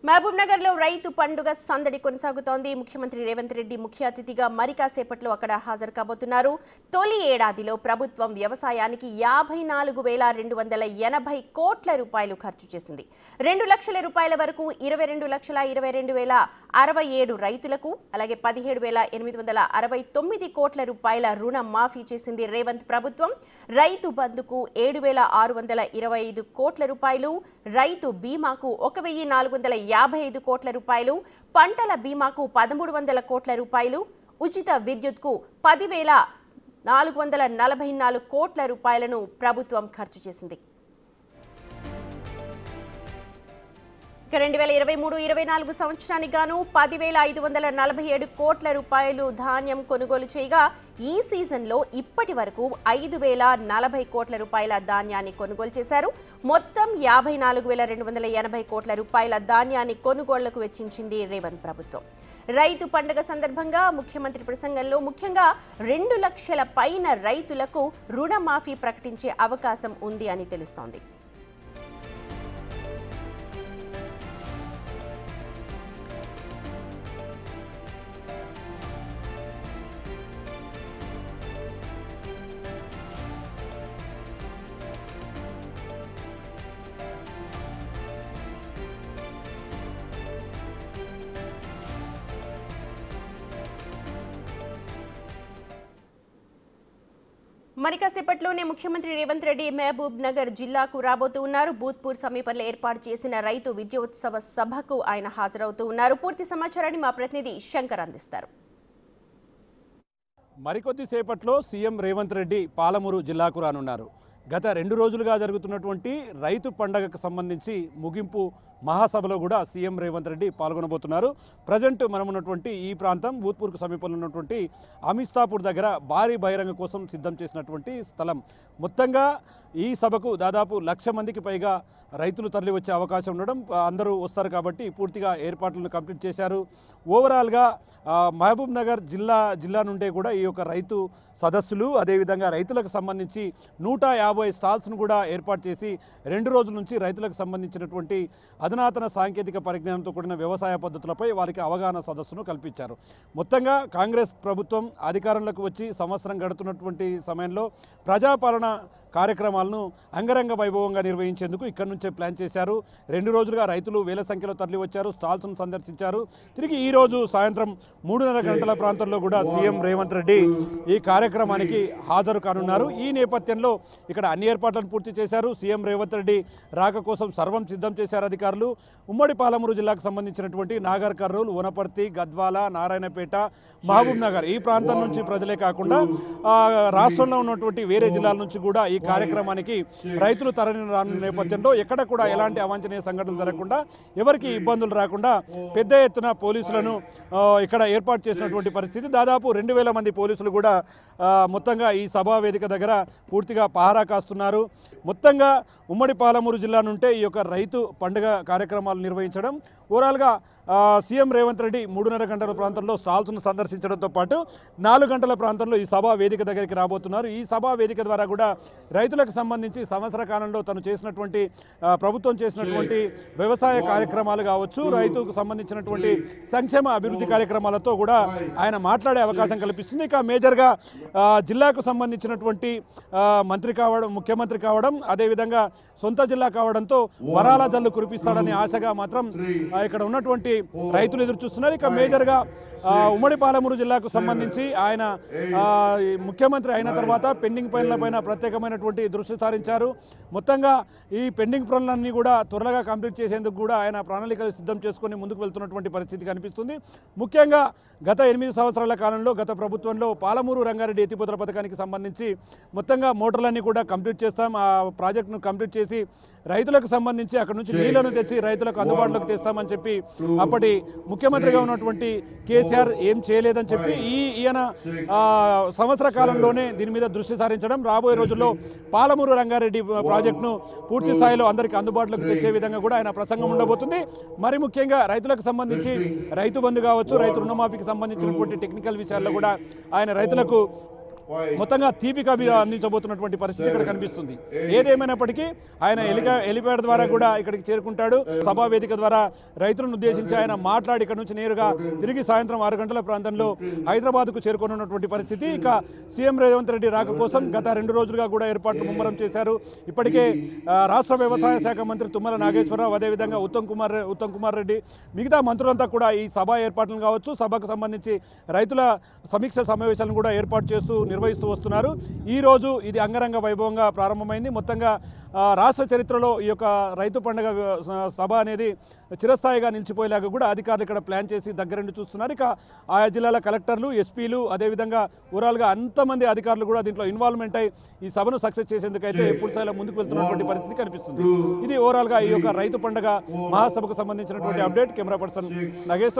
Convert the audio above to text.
మహబూబ్ నగర్ లో రైతు పండుగ సందడి కొనసాగుతోంది. ముఖ్యమంత్రి రేవంత్ రెడ్డి ముఖ్య అతిథిగా మరి కాసేపట్లో అక్కడ హాజరు కాబోతున్నారు. తొలి ఏడాదిలో ప్రభుత్వం వ్యవసాయానికి 54,280 కోట్ల రూపాయలు ఖర్చు చేసింది. 2 లక్షల రూపాయల వరకు 22,22,067 రైతులకు, అలాగే 17,869 కోట్ల రూపాయల రుణ మాఫీ చేసింది రేవంత్ ప్రభుత్వం. రైతు బంధుకు 7,625 కోట్ల రూపాయలు, రైతు బీమాకు 1,455 కోట్ల రూపాయలు, పంటల బీమాకు 1,300 కోట్ల రూపాయలు, ఉచిత విద్యుత్కు 10,444 కోట్ల రూపాయలను ప్రభుత్వం ఖర్చు చేసింది. 2023-24 సంవత్సరానికి గాను 10,547 కోట్ల రూపాయలు ధాన్యం కొనుగోలు చేయగా, ఈ సీజన్లో ఇప్పటి వరకు 5,040 కోట్ల రూపాయల ధాన్యాన్ని కొనుగోలు చేశారు. మొత్తం 54,280 కోట్ల రూపాయల ధాన్యాన్ని కొనుగోళ్లకు వెచ్చించింది రేవంత్ ప్రభుత్వం. రైతు పండుగ సందర్భంగా ముఖ్యమంత్రి ప్రసంగంలో ముఖ్యంగా 2 లక్షల పైన రైతులకు రుణమాఫీ ప్రకటించే అవకాశం ఉంది అని తెలుస్తోంది. మరి కాసేపట్లోనే ముఖ్యమంత్రి రేవంత్ రెడ్డి మహబూబ్ నగర్ జిల్లాకు రాబోతూ ఉన్నారు. భూత్పూర్ సమీపంలో ఏర్పాటు చేసిన రైతు విజయోత్సవ సభకు ఆయన హాజరవుతూ ఉన్నారు. పూర్తి సమాచారాన్ని మా ప్రతినిధి శంకర్ అందిస్తారు. మరికొద్ది సేపట్లో సీఎం రేవంత్ రెడ్డి పాలమూరు జిల్లాకు రానున్నారు. గత 2 రోజులుగా జరుగుతున్నటువంటి రైతు పండగకు సంబంధించి ముగింపు మహాసభలో కూడా సీఎం రేవంత్ రెడ్డి పాల్గొనబోతున్నారు. ప్రజెంట్ మనం ఉన్నటువంటి ఈ ప్రాంతం భూత్పూర్కు సమీపంలో ఉన్నటువంటి అమిస్తాపూర్ దగ్గర భారీ బహిరంగ కోసం సిద్ధం చేసినటువంటి స్థలం. మొత్తంగా ఈ సభకు దాదాపు 1,00,000 మందికి పైగా రైతులు తరలి వచ్చే అవకాశం ఉండడం, అందరూ వస్తారు కాబట్టి పూర్తిగా ఏర్పాట్లను కంప్లీట్ చేశారు. ఓవరాల్గా మహబూబ్ నగర్ జిల్లా నుండే కూడా ఈ యొక్క రైతు సదస్సులు, అదేవిధంగా రైతులకు సంబంధించి 150 స్టాల్స్ను కూడా ఏర్పాటు చేసి 2 రోజుల నుంచి రైతులకు సంబంధించినటువంటి అధునాతన సాంకేతిక పరిజ్ఞానంతో కూడిన వ్యవసాయ పద్ధతులపై వారికి అవగాహన సదస్సును కల్పించారు. మొత్తంగా కాంగ్రెస్ ప్రభుత్వం అధికారంలోకి వచ్చి సంవత్సరం గడుతున్నటువంటి సమయంలో ప్రజాపాలన కార్యక్రమాలను అంగరంగ వైభవంగా నిర్వహించేందుకు ఇక్కడి నుంచే ప్లాన్ చేశారు. 2 రోజులుగా రైతులు వేల సంఖ్యలో తరలి వచ్చారు, స్టాల్స్ను సందర్శించారు. తిరిగి ఈ రోజు సాయంత్రం 3:30 గంటల ప్రాంతంలో కూడా సీఎం రేవంత్ రెడ్డి ఈ కార్యక్రమానికి హాజరు కానున్నారు. ఈ నేపథ్యంలో ఇక్కడ అన్ని ఏర్పాట్లను పూర్తి చేశారు. సీఎం రేవంత్ రెడ్డి రాక కోసం సర్వం సిద్ధం చేశారు అధికారులు. ఉమ్మడి పాలమూరు జిల్లాకు సంబంధించినటువంటి నాగర్ కర్నూలు, వనపర్తి, గద్వాల, నారాయణపేట, మహబూబ్ నగర్ ఈ ప్రాంతం నుంచి ప్రజలే కాకుండా రాష్ట్రంలో ఉన్నటువంటి వేరే జిల్లాల నుంచి కూడా ఈ కార్యక్రమానికి రైతులు తరలి రానున్న నేపథ్యంలో ఎక్కడ కూడా ఎలాంటి అవాంఛనీయ సంఘటనలు జరగకుండా, ఎవరికి ఇబ్బందులు రాకుండా పెద్ద ఎత్తున పోలీసులను ఇక్కడ ఏర్పాటు చేసినటువంటి పరిస్థితి. దాదాపు 2,000 మంది పోలీసులు కూడా మొత్తంగా ఈ సభా వేదిక దగ్గర పూర్తిగా పహారా కాస్తున్నారు. మొత్తంగా ఉమ్మడి పాలమూరు జిల్లా నుండే ఈ యొక్క రైతు పండుగ కార్యక్రమాలు నిర్వహించడం, ఓవరాల్గా సీఎం రేవంత్ రెడ్డి 3:30 గంటల ప్రాంతంలో స్టాల్స్ను సందర్శించడంతో పాటు 4 గంటల ప్రాంతంలో ఈ సభా వేదిక దగ్గరికి రాబోతున్నారు. ఈ సభా వేదిక ద్వారా కూడా రైతులకు సంబంధించి సంవత్సర కాలంలో తను చేసినటువంటి ప్రభుత్వం చేసినటువంటి వ్యవసాయ కార్యక్రమాలు కావచ్చు, రైతుకు సంబంధించినటువంటి సంక్షేమ అభివృద్ధి కార్యక్రమాలతో కూడా ఆయన మాట్లాడే అవకాశం కల్పిస్తుంది. ఇక మేజర్గా జిల్లాకు సంబంధించినటువంటి ముఖ్యమంత్రి కావడం, అదేవిధంగా సొంత జిల్లా కావడంతో వరాల జల్లు కురిపిస్తాడని ఆశగా మాత్రం ఇక్కడ ఉన్నటువంటి రైతులు ఎదురు చూస్తున్నారు. ఇక మేజర్గా ఉమ్మడి పాలమూరు జిల్లాకు సంబంధించి ఆయన ముఖ్యమంత్రి అయిన తర్వాత పెండింగ్ పనులపైన ప్రత్యేకమైనటువంటి దృష్టి సారించారు. మొత్తంగా ఈ పెండింగ్ పనులన్నీ కూడా త్వరగా కంప్లీట్ చేసేందుకు కూడా ఆయన ప్రణాళికలు సిద్ధం చేసుకుని ముందుకు వెళ్తున్నటువంటి పరిస్థితి కనిపిస్తుంది. ముఖ్యంగా గత 8 సంవత్సరాల కాలంలో గత ప్రభుత్వంలో పాలమూరు రంగారెడ్డి ఎత్తిపోతల పథకానికి సంబంధించి మొత్తంగా మోటార్లన్నీ కూడా కంప్లీట్ చేస్తాం, ఆ ప్రాజెక్టును కంప్లీట్ చేసి రైతులకు సంబంధించి అక్కడ నుంచి నీళ్లను తెచ్చి రైతులకు అందుబాటులోకి తెస్తామని చెప్పి అప్పటి ముఖ్యమంత్రిగా ఉన్నటువంటి కేసీఆర్ ఏం చేయలేదని చెప్పి ఈయన సంవత్సర కాలంలోనే దీని మీద దృష్టి సారించడం, రాబోయే రోజుల్లో పాలమూరు రంగారెడ్డి ప్రాజెక్టును పూర్తి స్థాయిలో అందరికీ అందుబాటులోకి తెచ్చే విధంగా కూడా ఆయన ప్రసంగం ఉండబోతుంది. మరి ముఖ్యంగా రైతులకు సంబంధించి రైతు బంధు కావచ్చు, రైతు రుణమాఫీకి సంబంధించినటువంటి టెక్నికల్ విషయాల్లో కూడా ఆయన రైతులకు మొత్తంగా తీపి కబి అందించబోతున్నటువంటి పరిస్థితి ఇక్కడ కనిపిస్తుంది. ఏదేమైనప్పటికీ ఆయన హెలిప్యాడ్ ద్వారా కూడా ఇక్కడికి చేరుకుంటాడు. సభా వేదిక ద్వారా రైతులను ఉద్దేశించి ఆయన మాట్లాడి ఇక్కడ నుంచి నేరుగా తిరిగి సాయంత్రం 6 గంటల ప్రాంతంలో హైదరాబాద్కు చేరుకోనున్నటువంటి పరిస్థితి. ఇక సీఎం రేవంత్ రెడ్డి రాక కోసం గత 2 రోజులుగా కూడా ఏర్పాట్లు ముమ్మరం చేశారు. ఇప్పటికే రాష్ట్ర వ్యవసాయ శాఖ మంత్రి తుమ్మల నాగేశ్వరరావు, అదేవిధంగా ఉత్తమ్ కుమార్ రెడ్డి, మిగతా మంత్రులంతా కూడా ఈ సభ ఏర్పాట్లను కావచ్చు, సభకు సంబంధించి రైతుల సమీక్ష సమావేశాలను కూడా ఏర్పాటు చేస్తూ నిర్వహిస్తూ వస్తున్నారు. ఈ రోజు ఇది అంగరంగ వైభవంగా ప్రారంభమైంది. మొత్తంగా రాష్ట్ర చరిత్రలో ఈ యొక్క రైతు పండుగ సభ అనేది చిరస్థాయిగా నిలిచిపోయేలాగా కూడా అధికారులు ఇక్కడ ప్లాన్ చేసి దగ్గరుండి చూస్తున్నారు. ఇక ఆయా జిల్లాల కలెక్టర్లు, ఎస్పీలు, అదేవిధంగా ఓవరాల్గా అంతమంది అధికారులు కూడా దీంట్లో ఇన్వాల్వ్మెంట్ అయ్యి ఈ సభను సక్సెస్ చేసేందుకైతే పూర్తి స్థాయిలో ముందుకు వెళ్తున్నటువంటి పరిస్థితి కనిపిస్తుంది. ఇది ఓవరాల్గా ఈ యొక్క రైతు పండుగ మహాసభకు సంబంధించినటువంటి అప్డేట్. Camera person Nagesh.